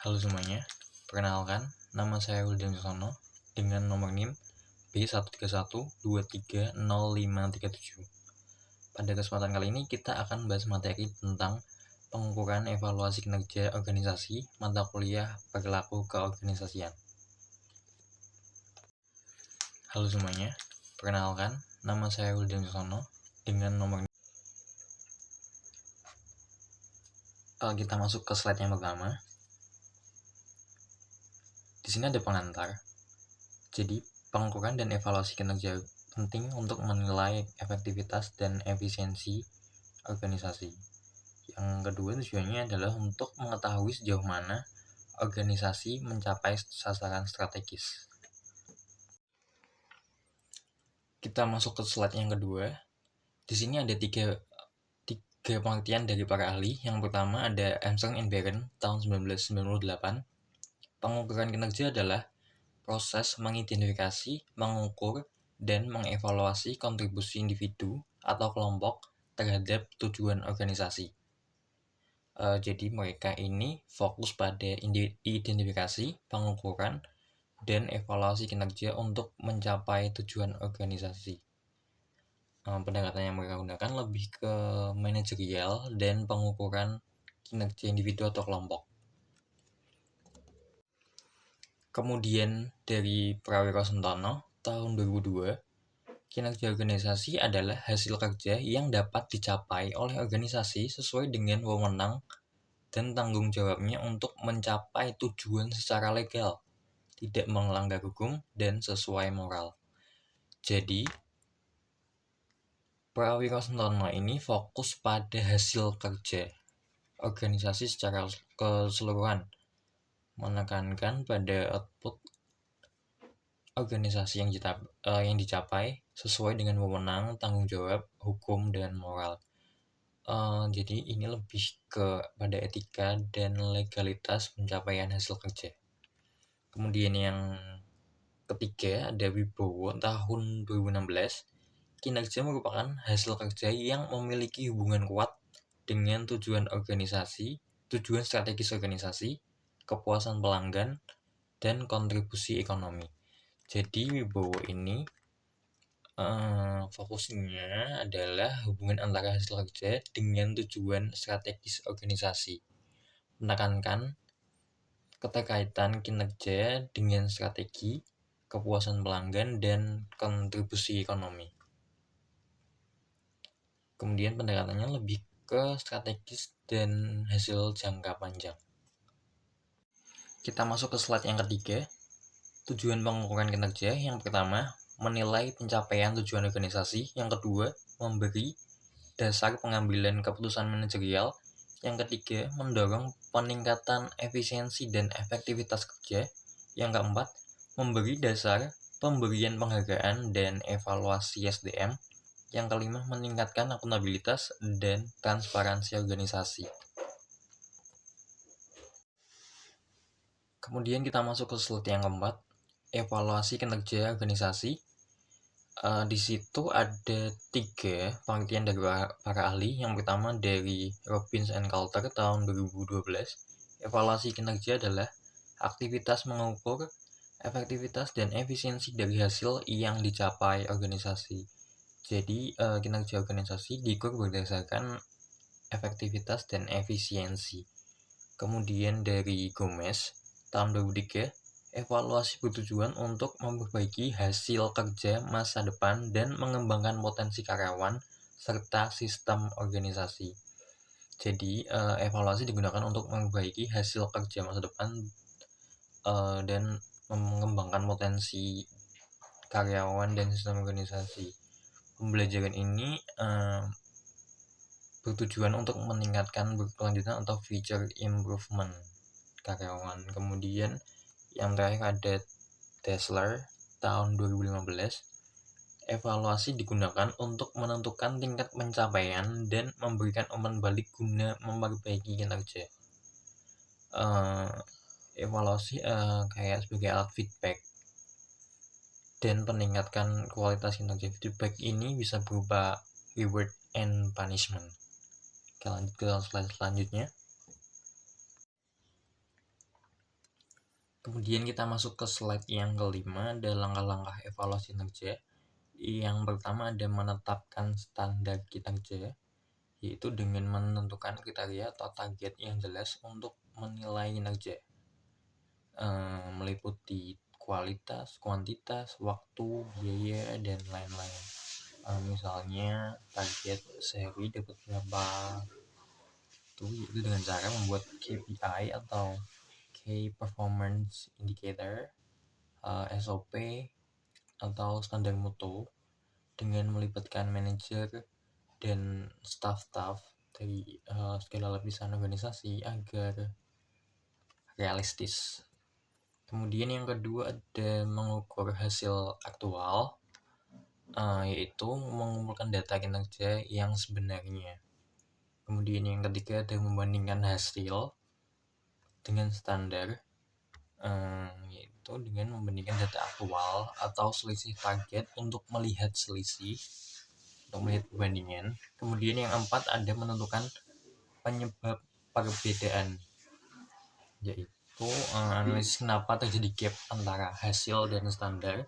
Halo semuanya, perkenalkan, nama saya Wildan Susono dengan nomor NIM B131230537. Pada kesempatan kali ini kita akan bahas materi tentang pengukuran evaluasi kinerja organisasi mata kuliah perilaku keorganisasian. Halo semuanya, perkenalkan, nama saya Wildan Susono dengan nomor NIM. Kita masuk ke slide yang pertama. Di sini ada pengantar. Jadi, pengukuran dan evaluasi kinerja penting untuk menilai efektivitas dan efisiensi organisasi. Yang kedua tujuannya adalah untuk mengetahui sejauh mana organisasi mencapai sasaran strategis. Kita masuk ke slide yang kedua. Di sini ada tiga pengertian dari para ahli. Yang pertama ada Armstrong and Barron tahun 1998. Pengukuran kinerja adalah proses mengidentifikasi, mengukur, dan mengevaluasi kontribusi individu atau kelompok terhadap tujuan organisasi. Jadi mereka ini fokus pada identifikasi, pengukuran, dan evaluasi kinerja untuk mencapai tujuan organisasi. Pendekatan yang mereka gunakan lebih ke manajerial dan pengukuran kinerja individu atau kelompok. Kemudian dari Prawiro Sentono tahun 2002, kinerja organisasi adalah hasil kerja yang dapat dicapai oleh organisasi sesuai dengan wewenang dan tanggung jawabnya untuk mencapai tujuan secara legal, tidak melanggar hukum, dan sesuai moral. Jadi, Prawiro Sentono ini fokus pada hasil kerja organisasi secara keseluruhan, menekankan pada output organisasi yang dicapai sesuai dengan wewenang, tanggung jawab, hukum, dan moral. Jadi ini lebih pada etika dan legalitas pencapaian hasil kerja. Kemudian yang ketiga ada Wibowo tahun 2016. Kinerja merupakan hasil kerja yang memiliki hubungan kuat dengan tujuan strategis organisasi, kepuasan pelanggan, dan kontribusi ekonomi. Jadi Wibowo ini fokusnya adalah hubungan antara hasil kerja dengan tujuan strategis organisasi. Menekankan keterkaitan kinerja dengan strategi, kepuasan pelanggan, dan kontribusi ekonomi. Kemudian pendekatannya lebih ke strategis dan hasil jangka panjang. Kita masuk ke slide yang ketiga. Tujuan pengukuran kinerja yang pertama, menilai pencapaian tujuan organisasi. Yang kedua, memberi dasar pengambilan keputusan manajerial. Yang ketiga, mendorong peningkatan efisiensi dan efektivitas kerja. Yang keempat, memberi dasar pemberian penghargaan dan evaluasi SDM. Yang kelima, meningkatkan akuntabilitas dan transparansi organisasi. Kemudian kita masuk ke slide yang keempat, evaluasi kinerja organisasi. Di situ ada tiga pengertian dari para ahli. Yang pertama dari Robbins and Coulter tahun 2012. Evaluasi kinerja adalah aktivitas mengukur efektivitas dan efisiensi dari hasil yang dicapai organisasi. Jadi kinerja organisasi diukur berdasarkan efektivitas dan efisiensi. Kemudian dari Gomez tahun 2003, evaluasi bertujuan untuk memperbaiki hasil kerja masa depan dan mengembangkan potensi karyawan serta sistem organisasi. Jadi evaluasi digunakan untuk memperbaiki hasil kerja masa depan dan mengembangkan potensi karyawan dan sistem organisasi. Pembelajaran ini bertujuan untuk meningkatkan berkelanjutan atau future improvement karyawan. Kemudian yang terakhir ada Tesler tahun 2015. Evaluasi digunakan untuk menentukan tingkat pencapaian dan memberikan umpan balik guna memperbaiki kinerja. Evaluasi kayak sebagai alat feedback dan meningkatkan kualitas kinerja. Feedback ini bisa berupa reward and punishment. Oke, lanjut ke slide selanjutnya. Kemudian kita masuk ke slide yang kelima, ada langkah-langkah evaluasi kinerja. Yang pertama ada menetapkan standar kinerja, yaitu dengan menentukan kriteria atau target yang jelas untuk menilai kinerja, meliputi kualitas, kuantitas, waktu, biaya, dan lain-lain. Misalnya target sehari dapat berapa, itu dengan cara membuat KPI atau Key Performance Indicator, SOP, atau standar mutu, dengan melibatkan manajer dan staff-staff dari segala lapisan organisasi agar realistis. Kemudian yang kedua ada mengukur hasil aktual, yaitu mengumpulkan data kinerja yang sebenarnya. Kemudian yang ketiga ada membandingkan hasil dengan standar, yaitu dengan membandingkan data aktual atau selisih target untuk melihat perbandingan. Kemudian yang keempat ada menentukan penyebab perbedaan, yaitu analisis kenapa terjadi gap antara hasil dan standar.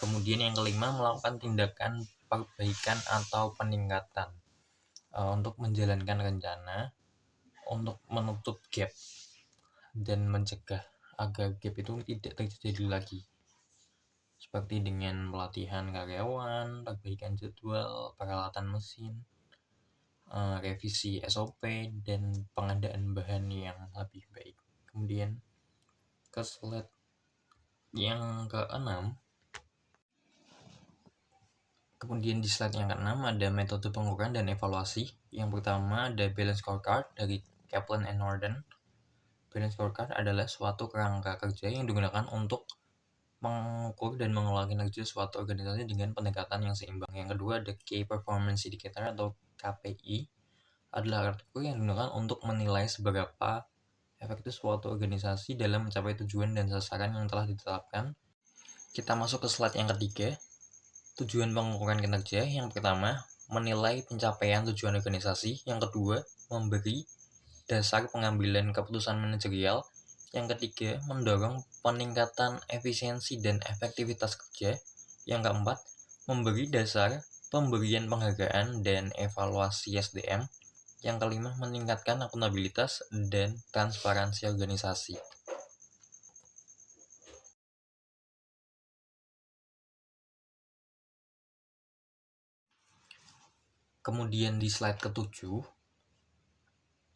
Kemudian yang kelima melakukan tindakan perbaikan atau peningkatan untuk menjalankan rencana untuk menutup gap dan mencegah agar gap itu tidak terjadi lagi, seperti dengan pelatihan karyawan, perbaikan jadwal, peralatan mesin, revisi SOP, dan pengadaan bahan yang lebih baik. Kemudian ke slide yang keenam. Kemudian di slide yang keenam ada metode pengukuran dan evaluasi. Yang pertama ada Balance Scorecard dari Kaplan and Norden. Balance Scorecard adalah suatu kerangka kerja yang digunakan untuk mengukur dan mengelola kinerja suatu organisasi dengan pendekatan yang seimbang. Yang kedua ada Key Performance Indicator atau KPI, adalah alat ukur yang digunakan untuk menilai seberapa efektif suatu organisasi dalam mencapai tujuan dan sasaran yang telah ditetapkan. Kita masuk ke slide yang ketiga. Tujuan pengukuran kinerja. Yang pertama, menilai pencapaian tujuan organisasi. Yang kedua, memberi dasar pengambilan keputusan manajerial. Yang ketiga, mendorong peningkatan efisiensi dan efektivitas kerja. Yang keempat, memberi dasar pemberian penghargaan dan evaluasi SDM. Yang kelima, meningkatkan akuntabilitas dan transparansi organisasi. Kemudian di slide ke-7,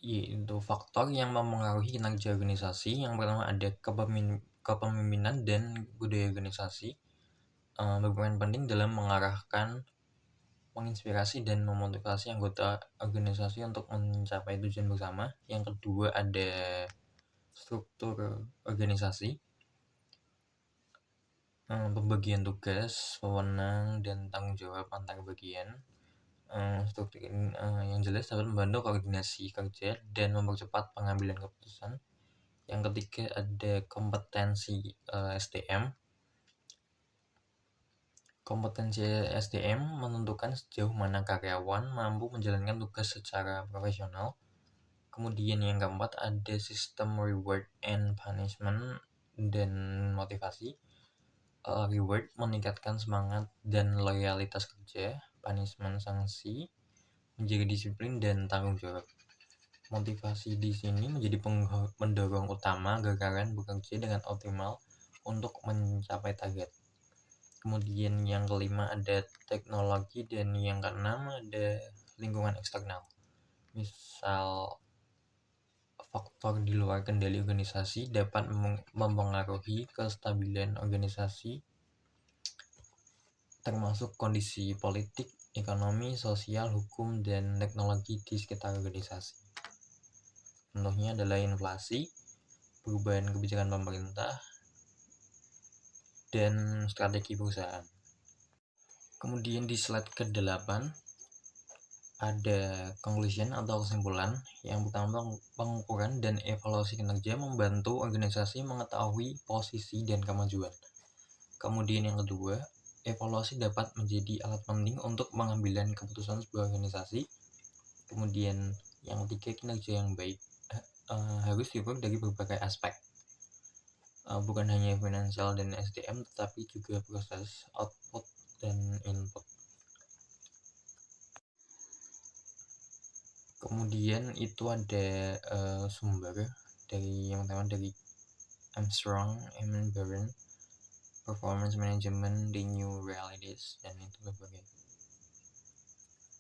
yaitu faktor yang mempengaruhi kinerja organisasi. Yang pertama ada kepemimpinan dan budaya organisasi, berperan penting dalam mengarahkan, menginspirasi, dan memotivasi anggota organisasi untuk mencapai tujuan bersama. Yang kedua ada struktur organisasi, pembagian tugas, wewenang, dan tanggung jawab antar bagian. Struktur yang jelas dapat membantu koordinasi kerja dan mempercepat pengambilan keputusan. Yang ketiga ada kompetensi SDM. Kompetensi SDM menentukan sejauh mana karyawan mampu menjalankan tugas secara profesional. Kemudian yang keempat ada sistem reward and punishment dan motivasi. Reward meningkatkan semangat dan loyalitas kerja, punishment sanksi, menjaga disiplin dan tanggung jawab. Motivasi di sini menjadi pendorong utama agar karyawan bekerja dengan optimal untuk mencapai target. Kemudian yang kelima ada teknologi, dan yang keenam ada lingkungan eksternal. Misal faktor di luar kendali organisasi dapat mempengaruhi kestabilan organisasi, termasuk kondisi politik, ekonomi, sosial, hukum, dan teknologi di sekitar organisasi. Contohnya adalah inflasi, perubahan kebijakan pemerintah, dan strategi perusahaan. Kemudian di slide ke-8 ada conclusion atau kesimpulan. Yang pertama, pengukuran dan evaluasi kinerja membantu organisasi mengetahui posisi dan kemajuan. Kemudian yang kedua, evaluasi dapat menjadi alat penting untuk pengambilan keputusan sebuah organisasi. Kemudian yang ketiga, kinerja yang baik harus diukur dari berbagai aspek. bukan hanya finansial dan SDM, tetapi juga proses output dan input. Kemudian itu ada sumber yang pertama dari Armstrong, Eamon Barron, Performance Management, The New Realities, dan itu berbagai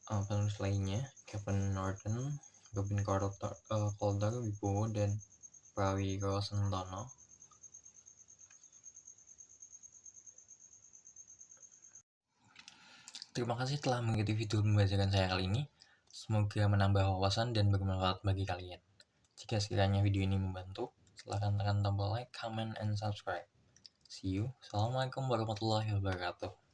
penulis lainnya, Kevin Norton, Robin Calder, Wibowo, dan Prawiro Sentono. Terima kasih telah mengikuti video pembelajaran saya kali ini. Semoga menambah wawasan dan bermanfaat bagi kalian. Jika sekiranya video ini membantu, silahkan tekan tombol like, comment, and subscribe. See you. Assalamualaikum warahmatullahi wabarakatuh.